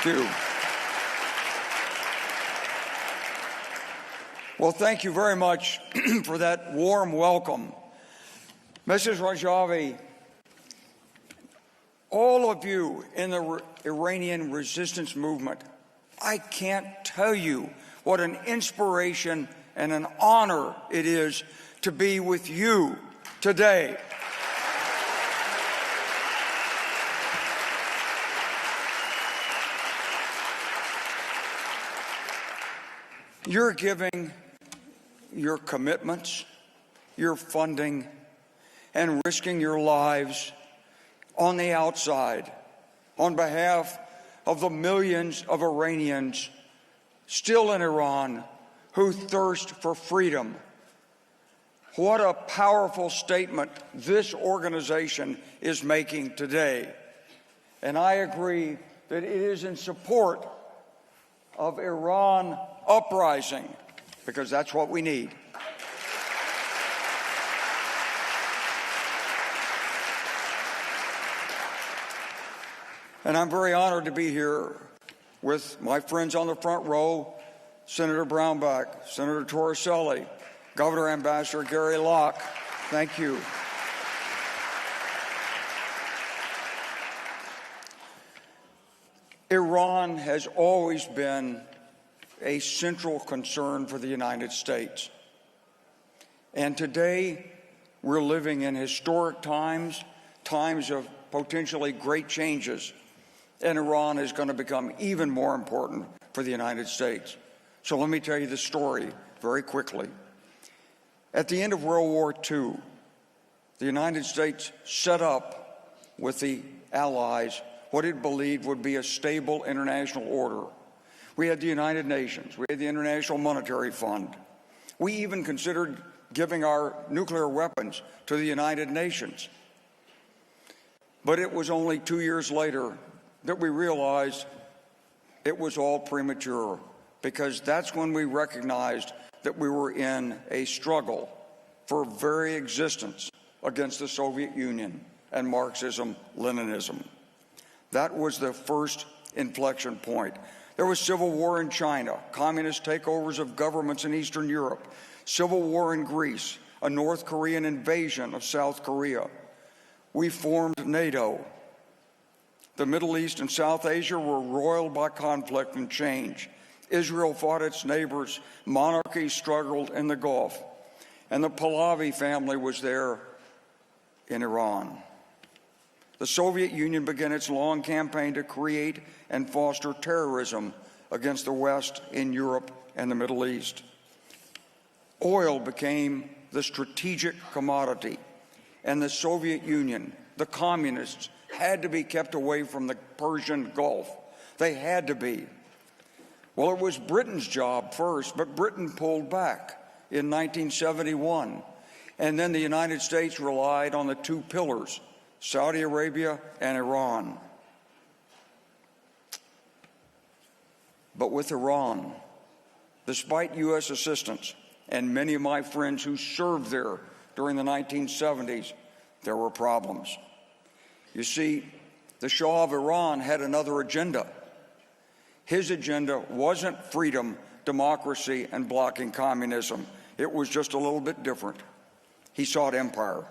you. Well, thank you very much for that warm welcome. Mrs. Rajavi, all of you in the Iranian resistance movement, I can't tell you what an inspiration and an honor it is to be with you today. You're giving your commitments, your funding, and risking your lives on the outside on behalf of the millions of Iranians still in Iran who thirst for freedom. What a powerful statement this organization is making today. And I agree that it is in support of Iran uprising, because that's what we need. And I'm very honored to be here with my friends on the front row, Senator Brownback, Senator Torricelli, Governor Ambassador Gary Locke. Thank you. Iran has always been a central concern for the United States. And today, we're living in historic times, times of potentially great changes. And Iran is going to become even more important for the United States. So let me tell you the story very quickly. At the end of World War II, the United States set up with the Allies what it believed would be a stable international order. We had the United Nations. We had the International Monetary Fund. We even considered giving our nuclear weapons to the United Nations. But it was only 2 years later that we realized it was all premature, because that's when we recognized that we were in a struggle for very existence against the Soviet Union and Marxism-Leninism. That was the first inflection point. There was civil war in China, communist takeovers of governments in Eastern Europe, civil war in Greece, a North Korean invasion of South Korea. We formed NATO. The Middle East and South Asia were roiled by conflict and change. Israel fought its neighbors. Monarchies struggled in the Gulf. And the Pahlavi family was there in Iran. The Soviet Union began its long campaign to create and foster terrorism against the West in Europe and the Middle East. Oil became the strategic commodity, and the Soviet Union, the communists, had to be kept away from the Persian Gulf. They had to be. Well, it was Britain's job first, but Britain pulled back in 1971. And then the United States relied on the two pillars, Saudi Arabia and Iran. But with Iran, despite U.S. assistance and many of my friends who served there during the 1970s, there were problems. You see, the Shah of Iran had another agenda. His agenda wasn't freedom, democracy, and blocking communism. It was just a little bit different. He sought empire,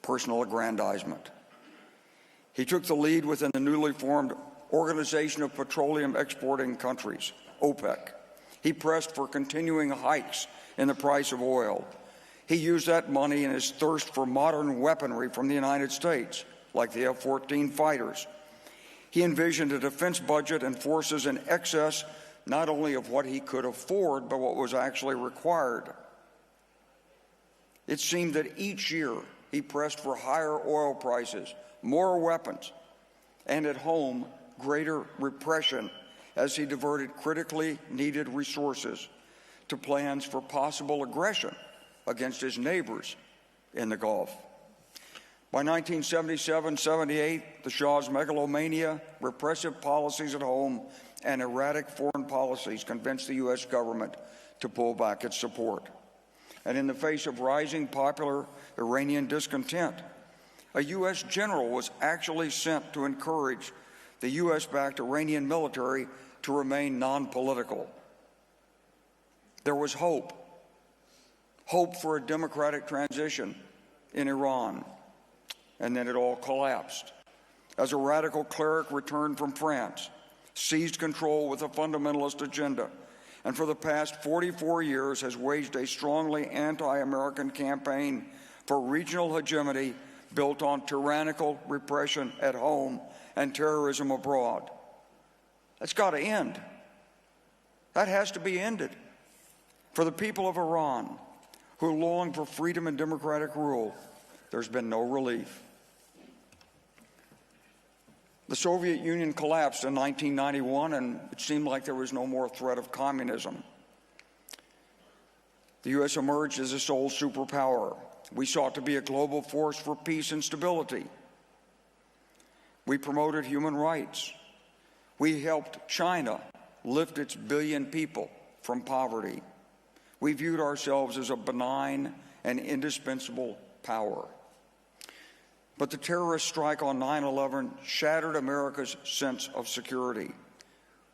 personal aggrandizement. He took the lead within the newly formed Organization of Petroleum Exporting Countries, OPEC. He pressed for continuing hikes in the price of oil. He used that money in his thirst for modern weaponry from the United States, like the F-14 fighters. He envisioned a defense budget and forces in excess not only of what he could afford, but what was actually required. It seemed that each year he pressed for higher oil prices, more weapons, and at home, greater repression as he diverted critically needed resources to plans for possible aggression against his neighbors in the Gulf. By 1977-78, the Shah's megalomania, repressive policies at home, and erratic foreign policies convinced the U.S. government to pull back its support. And in the face of rising popular Iranian discontent, a U.S. general was actually sent to encourage the U.S.-backed Iranian military to remain non-political. There was hope for a democratic transition in Iran, and then it all collapsed as a radical cleric returned from France, seized control with a fundamentalist agenda, and for the past 44 years has waged a strongly anti-American campaign for regional hegemony built on tyrannical repression at home and terrorism abroad. That's got to end. That has to be ended. For the people of Iran, who long for freedom and democratic rule, there's been no relief. The Soviet Union collapsed in 1991, and it seemed like there was no more threat of communism. The U.S. emerged as a sole superpower. We sought to be a global force for peace and stability. We promoted human rights. We helped China lift its billion people from poverty. We viewed ourselves as a benign and indispensable power. But the terrorist strike on 9/11 shattered America's sense of security.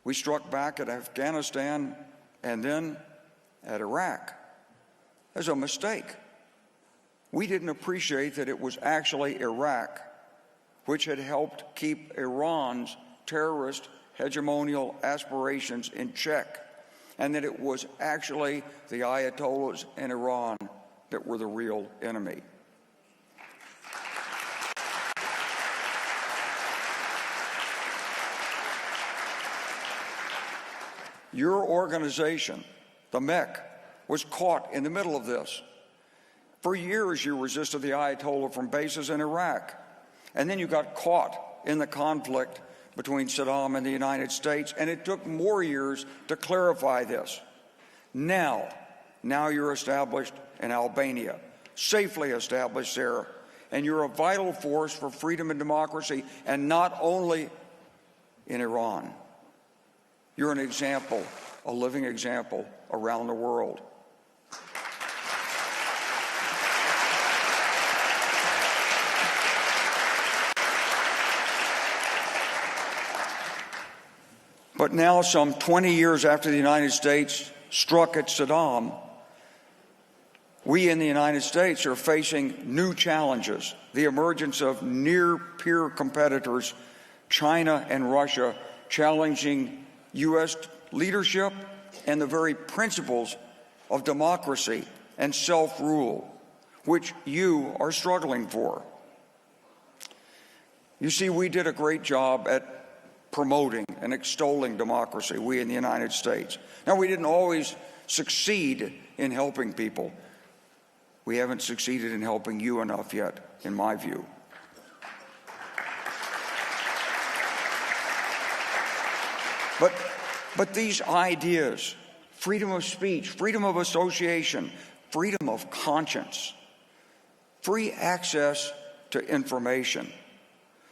We struck back at Afghanistan and then at Iraq as a mistake. We didn't appreciate that it was actually Iraq which had helped keep Iran's terrorist hegemonial aspirations in check, and that it was actually the Ayatollahs in Iran that were the real enemy. Your organization, the MEC, was caught in the middle of this. For years, you resisted the Ayatollah from bases in Iraq, and then you got caught in the conflict between Saddam and the United States, and it took more years to clarify this. Now you're established in Albania, safely established there, and you're a vital force for freedom and democracy, and not only in Iran. You're an example, a living example around the world. But now, some 20 years after the United States struck at Saddam, we in the United States are facing new challenges. The emergence of near-peer competitors, China and Russia, challenging U.S. leadership and the very principles of democracy and self-rule, which you are struggling for. You see, we did a great job at promoting and extolling democracy, we in the United States. Now, we didn't always succeed in helping people. We haven't succeeded in helping you enough yet, in my view. But these ideas, freedom of speech, freedom of association, freedom of conscience, free access to information,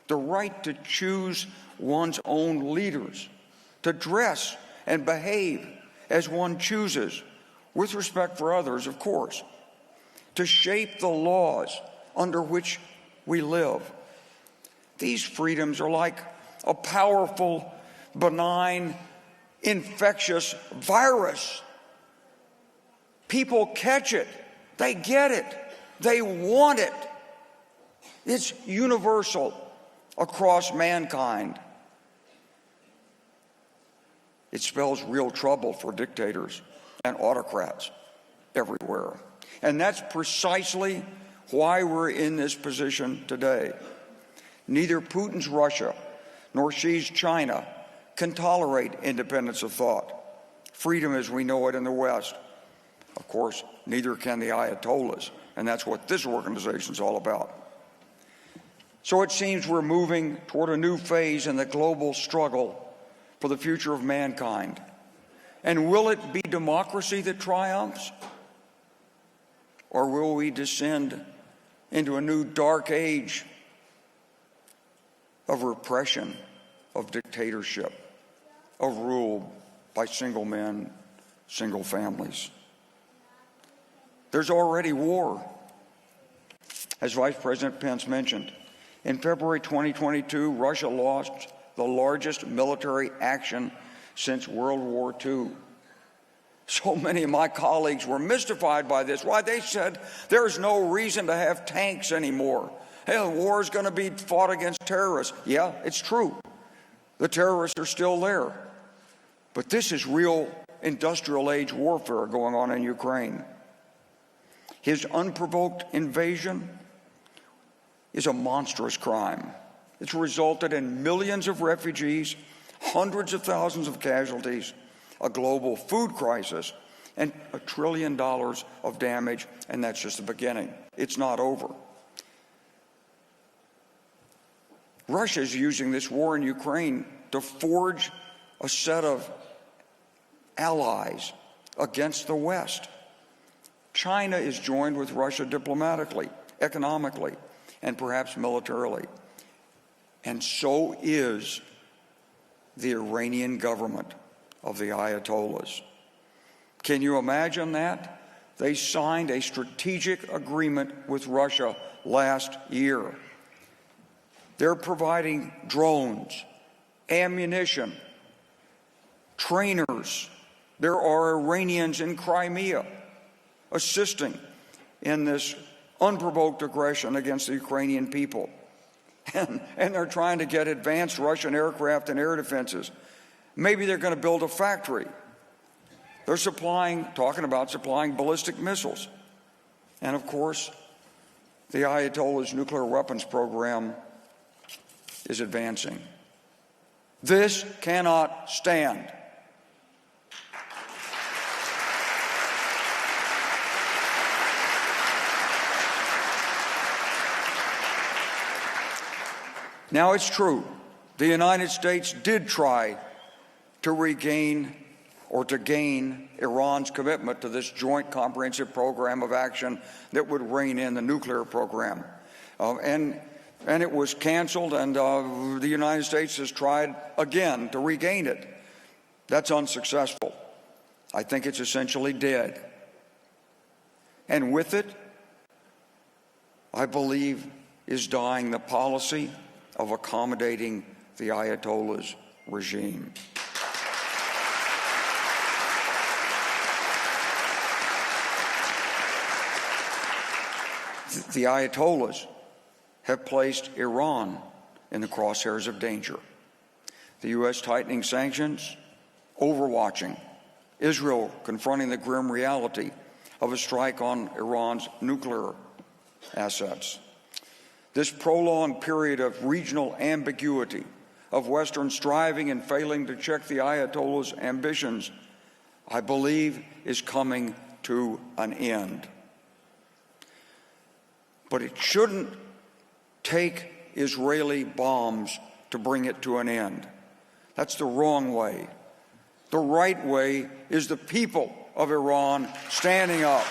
the right to choose one's own leaders, to dress and behave as one chooses, with respect for others, of course, to shape the laws under which we live. These freedoms are like a powerful, benign, infectious virus. People catch it. They get it. They want it. It's universal across mankind. It spells real trouble for dictators and autocrats everywhere. And that's precisely why we're in this position today. Neither Putin's Russia nor Xi's China can tolerate independence of thought, freedom as we know it in the West. Of course, neither can the Ayatollahs, and that's what this organization is all about. So it seems we're moving toward a new phase in the global struggle for the future of mankind. And will it be democracy that triumphs? Or will we descend into a new dark age of repression, of dictatorship, of rule by single men, single families? There's already war. As Vice President Pence mentioned, in February 2022, Russia launched the largest military action since World War II. So many of my colleagues were mystified by this. Why, they said there's no reason to have tanks anymore. Hey, the war is going to be fought against terrorists. Yeah, it's true. The terrorists are still there. But this is real industrial age warfare going on in Ukraine. His unprovoked invasion is a monstrous crime. It's resulted in millions of refugees, hundreds of thousands of casualties, a global food crisis, and $1 trillion of damage, and that's just the beginning. It's not over. Russia is using this war in Ukraine to forge a set of allies against the West. China is joined with Russia diplomatically, economically, and perhaps militarily. And so is the Iranian government of the Ayatollahs. Can you imagine that? They signed a strategic agreement with Russia last year. They're providing drones, ammunition, trainers. There are Iranians in Crimea assisting in this unprovoked aggression against the Ukrainian people. And they're trying to get advanced Russian aircraft and air defenses. Maybe they're going to build a factory. They're talking about supplying ballistic missiles. And of course, the Ayatollah's nuclear weapons program is advancing. This cannot stand. Now, it's true, the United States did try to regain or to gain Iran's commitment to this joint comprehensive program of action that would rein in the nuclear program. And it was canceled, and the United States has tried again to regain it. That's unsuccessful. I think it's essentially dead. And with it, I believe, is dying the policy of accommodating the Ayatollah's regime. The Ayatollahs have placed Iran in the crosshairs of danger. The U.S. tightening sanctions, overwatching, Israel confronting the grim reality of a strike on Iran's nuclear assets. This prolonged period of regional ambiguity, of Western striving and failing to check the Ayatollah's ambitions, I believe is coming to an end. But it shouldn't take Israeli bombs to bring it to an end. That's the wrong way. The right way is the people of Iran standing up.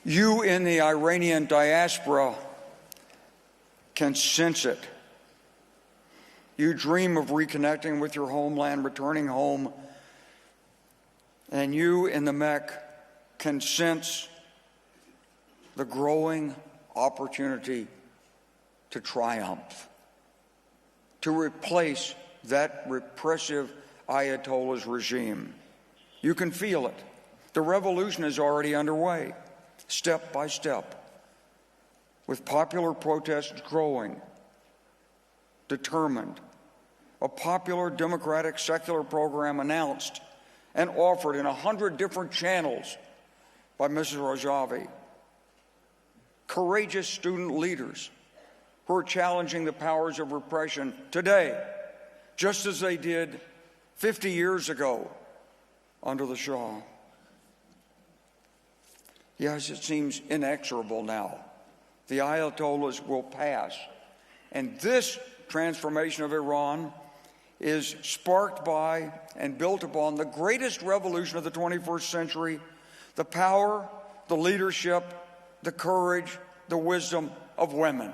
You in the Iranian diaspora can sense it. You dream of reconnecting with your homeland, returning home, and you in the MEC can sense the growing opportunity to triumph, to replace that repressive Ayatollah's regime. You can feel it. The revolution is already underway. Step by step, with popular protests growing, determined, a popular democratic secular program announced and offered in 100 different channels by Mrs. Rajavi, courageous student leaders who are challenging the powers of repression today, just as they did 50 years ago under the Shah. Yes, it seems inexorable now. The Ayatollahs will pass. And this transformation of Iran is sparked by and built upon the greatest revolution of the 21st century, the power, the leadership, the courage, the wisdom of women.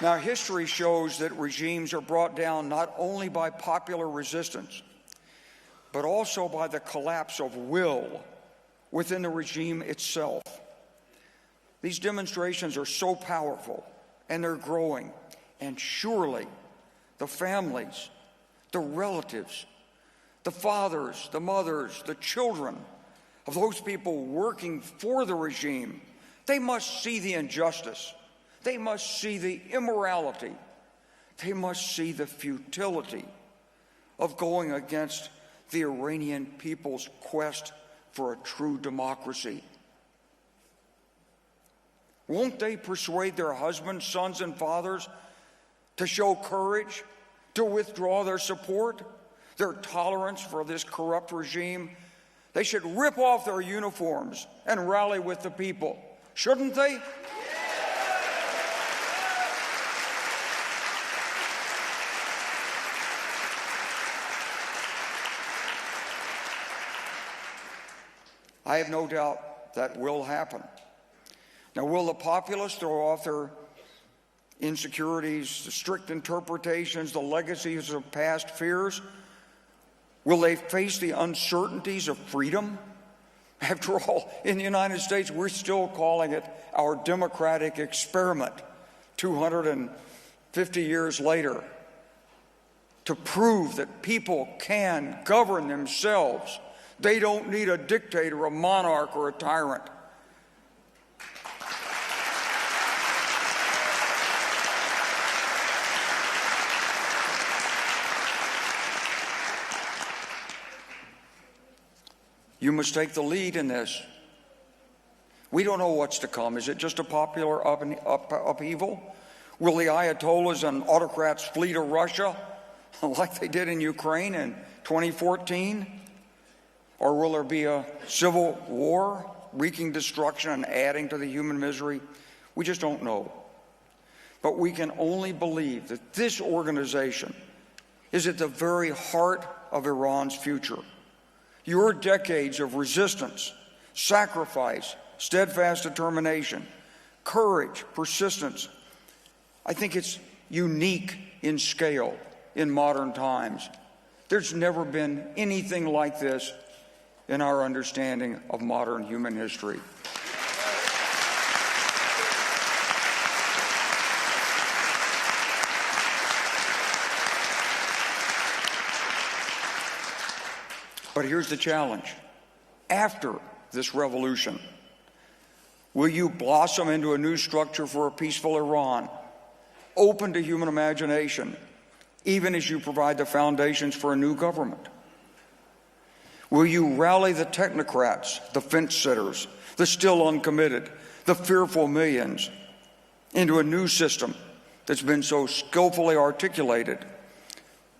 Now, history shows that regimes are brought down not only by popular resistance, but also by the collapse of will within the regime itself. These demonstrations are so powerful, and they're growing, and surely the families, the relatives, the fathers, the mothers, the children of those people working for the regime, they must see the injustice. They must see the immorality. They must see the futility of going against the Iranian people's quest for a true democracy. Won't they persuade their husbands, sons, and fathers to show courage, to withdraw their support, their tolerance for this corrupt regime? They should rip off their uniforms and rally with the people, shouldn't they? I have no doubt that will happen. Now, will the populace throw off their insecurities, the strict interpretations, the legacies of past fears? Will they face the uncertainties of freedom? After all, in the United States, we're still calling it our democratic experiment 250 years later, to prove that people can govern themselves. They don't need a dictator, a monarch, or a tyrant. You must take the lead in this. We don't know what's to come. Is it just a popular upheaval? Will the Ayatollahs and autocrats flee to Russia like they did in Ukraine in 2014? Or will there be a civil war, wreaking destruction and adding to the human misery? We just don't know. But we can only believe that this organization is at the very heart of Iran's future. Your decades of resistance, sacrifice, steadfast determination, courage, persistence, I think it's unique in scale in modern times. There's never been anything like this in our understanding of modern human history. But here's the challenge. After this revolution, will you blossom into a new structure for a peaceful Iran, open to human imagination, even as you provide the foundations for a new government? Will you rally the technocrats, the fence-sitters, the still uncommitted, the fearful millions into a new system that's been so skillfully articulated,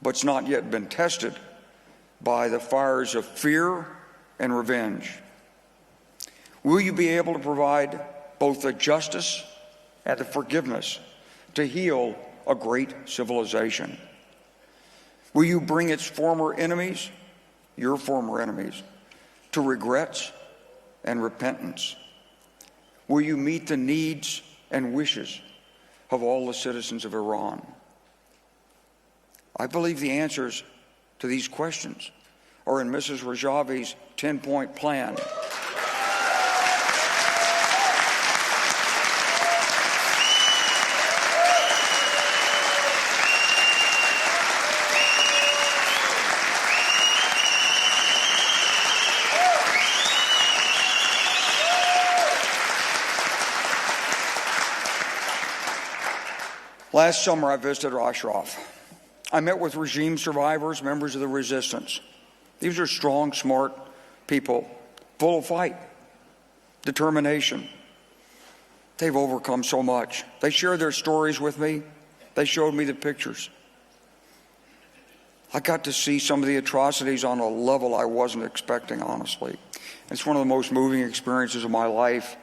but's not yet been tested by the fires of fear and revenge? Will you be able to provide both the justice and the forgiveness to heal a great civilization? Will you bring its former enemies, your former enemies, to regrets and repentance? Will you meet the needs and wishes of all the citizens of Iran? I believe the answers to these questions are in Mrs. Rajavi's 10-point plan. Last summer, I visited Ashraf. I met with regime survivors, members of the resistance. These are strong, smart people, full of fight, determination. They've overcome so much. They shared their stories with me. They showed me the pictures. I got to see some of the atrocities on a level I wasn't expecting, honestly. It's one of the most moving experiences of my life.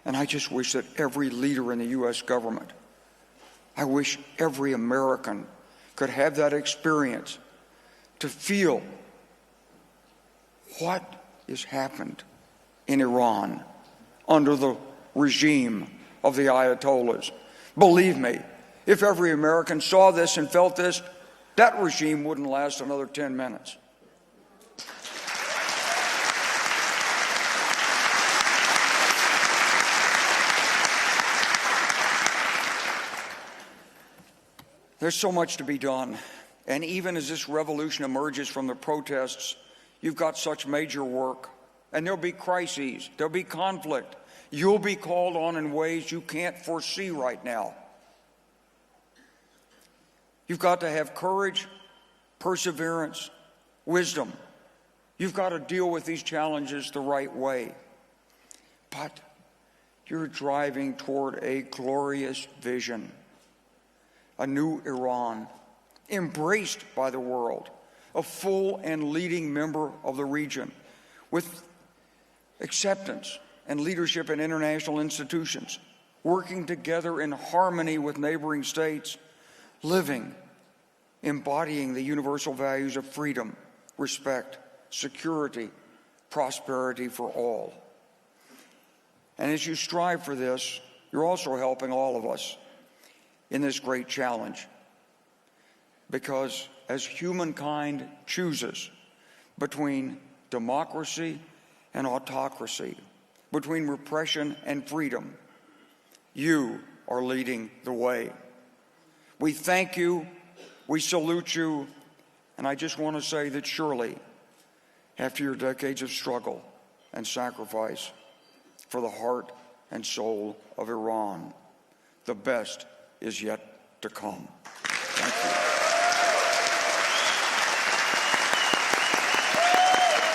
And I just wish that every leader in the U.S. government, I wish every American could have that experience to feel what has happened in Iran under the regime of the Ayatollahs. Believe me, If every American saw this and felt this, that regime wouldn't last another 10 minutes. There's so much to be done. And even as this revolution emerges from the protests, you've got such major work. And there'll be crises, there'll be conflict. You'll be called on in ways you can't foresee right now. You've got to have courage, perseverance, wisdom. You've got to deal with these challenges the right way. But you're driving toward a glorious vision, a new Iran, embraced by the world, a full and leading member of the region, with acceptance and leadership in international institutions, working together in harmony with neighboring states, living, embodying the universal values of freedom, respect, security, prosperity for all. And as you strive for this, you're also helping all of us in this great challenge. Because as humankind chooses between democracy and autocracy, between repression and freedom, you are leading the way. We thank you, we salute you, and I just want to say that surely, after your decades of struggle and sacrifice for the heart and soul of Iran, the best is yet to come. Thank you.